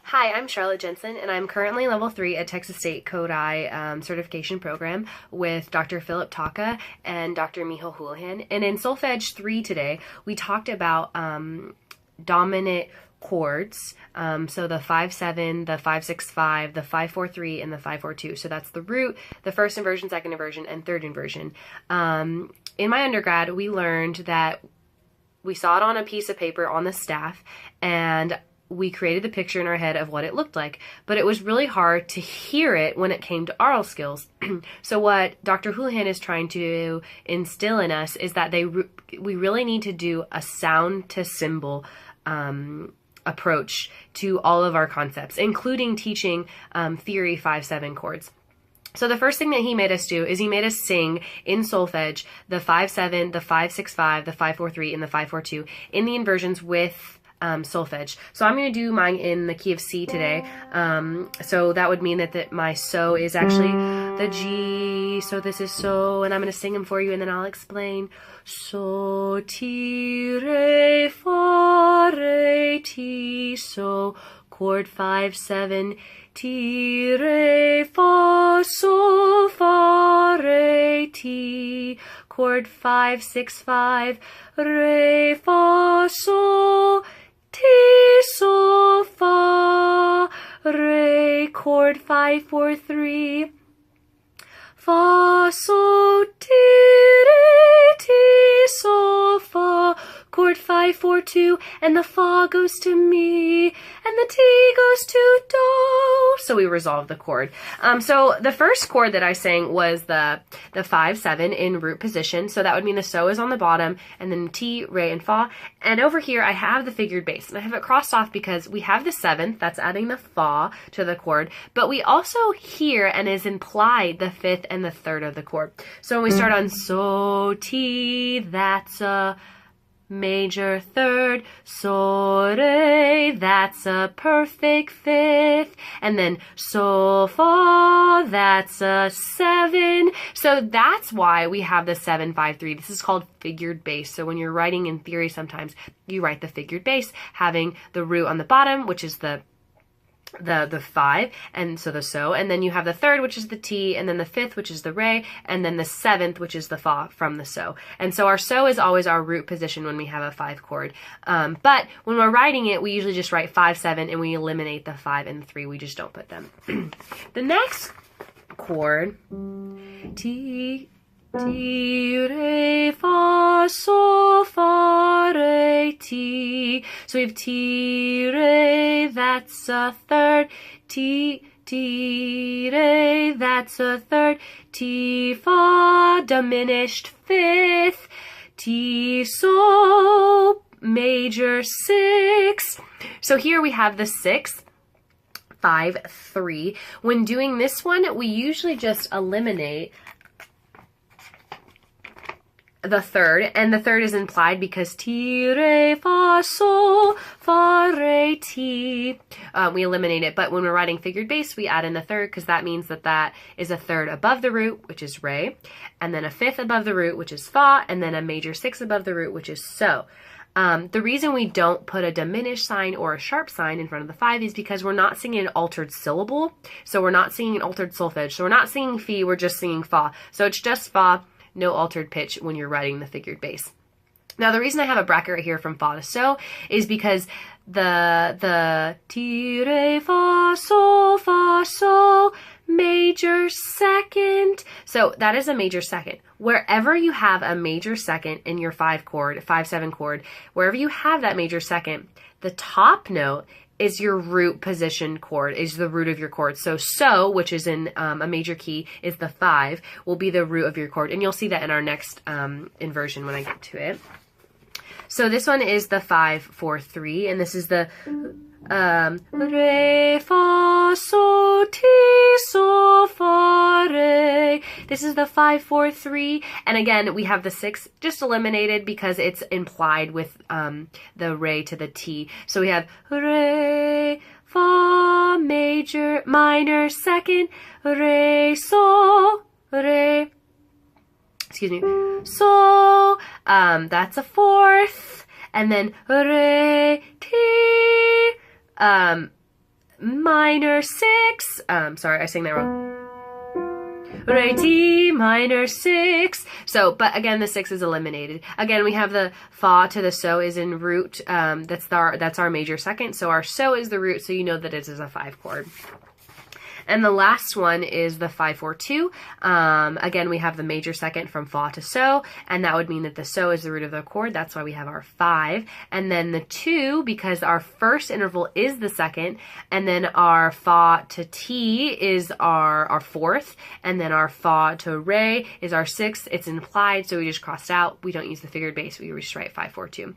Hi, I'm Charlotte Jensen, and I'm currently level 3 at Texas State Codi certification program with Dr. Philip Taka and Dr. Miho Houlihan. And in Solfege 3 today, we talked about dominant chords, so the 5-7, the 5-6-5, the 5-4-3, and the 5-4-2. So that's the root, the first inversion, second inversion, and third inversion. In my undergrad, we learned that we saw it on a piece of paper on the staff, and we created the picture in our head of what it looked like, but it was really hard to hear it when it came to oral skills. So what Dr. Houlihan is trying to instill in us is that we really need to do a sound to symbol approach to all of our concepts, including teaching theory 5-7 chords. So the first thing that he made us do is he made us sing in solfege the 5-7, the 5-6-5, the 5-4-3, and the 5-4-2 in the inversions with solfege. So I'm going to do mine in the key of C today. So that would mean that my so is actually the G. So this is so, and I'm going to sing them for you, and then I'll explain. So, ti, re, fa, re, ti, so, chord 5-7, ti, re, fa, so, fa, re, ti, chord 5-6-5, re, fa, so, ti, so, fa, re, chord 5-4-3, fa, so, ti, re, ti, so, fa, chord 5-4-2, and the fa goes to mi, and the ti goes to do. So we resolve the chord. So the first chord that I sang was the 5-7 in root position. So that would mean the so is on the bottom, and then ti, re, and fa. And over here I have the figured bass, and I have it crossed off because we have the 7th, that's adding the fa to the chord, but we also hear and is implied the 5th and the 3rd of the chord. So when we start on so, ti, that's a major 3rd, so, re, that's a perfect 5th, and then so, fa, that's a 7. So that's why we have the 7-5-3. This is called figured bass. So when you're writing in theory, sometimes you write the figured bass, having the root on the bottom, which is the 5, and so the so, and then you have the 3rd, which is the ti, and then the 5th, which is the re, and then the 7th, which is the fa from the so. And so our so is always our root position when we have a 5 chord. But when we're writing it, we usually just write 5-7, and we eliminate the 5 and the 3. We just don't put them. The next chord, ti, ti, re, fa, so, fa, re, ti. So we have ti, re, that's a 3rd, ti, ti, re, that's a 3rd, ti, fa, diminished 5th, ti, so, major 6. So here we have the 6th, 5-3. When doing this one, we usually just eliminate the 3rd, and the 3rd is implied because ti, re, fa, so, fa, re, ti. We eliminate it, but when we're writing figured bass, we add in the 3rd because that means that that is a 3rd above the root, which is re, and then a 5th above the root, which is fa, and then a major 6 above the root, which is so. The reason we don't put a diminished sign or a sharp sign in front of the 5 is because we're not singing an altered syllable, so we're not singing an altered solfege, so we're not singing fi, we're just singing fa. So it's just fa, no altered pitch when you're writing the figured bass. Now the reason I have a bracket right here from fa to so is because the ti, re, fa, so, major 2nd. So that is a major 2nd. Wherever you have a major 2nd in your 5-7 chord, wherever you have that major 2nd, the top note is your root position chord, is the root of your chord. So, which is in a major key, is the 5, will be the root of your chord. And you'll see that in our next inversion when I get to it. So this one is the 5-4-3, and this is the re, fa, so, ti, so, fa, re. This is the 5-4-3, and again, we have the 6 just eliminated because it's implied with the re to the ti. So we have re, fa, major, minor 2nd, re, so, re, excuse me, so, that's a 4th, and then re, ti, minor 6. Sorry, I sang that wrong. Re, T minor 6. So, but again, the 6 is eliminated. Again, we have the fa to the so is in root. That's our major second. So our so is the root, so you know that it is a 5 chord. And the last one is the 5-4-2. Again, we have the major second from fa to so, and that would mean that the so is the root of the chord. That's why we have our 5. And then the 2, because our first interval is the second, and then our fa to t is our fourth, and then our fa to re is our 6th. It's implied, so we just crossed out. We don't use the figured bass. We just write 5-4-2.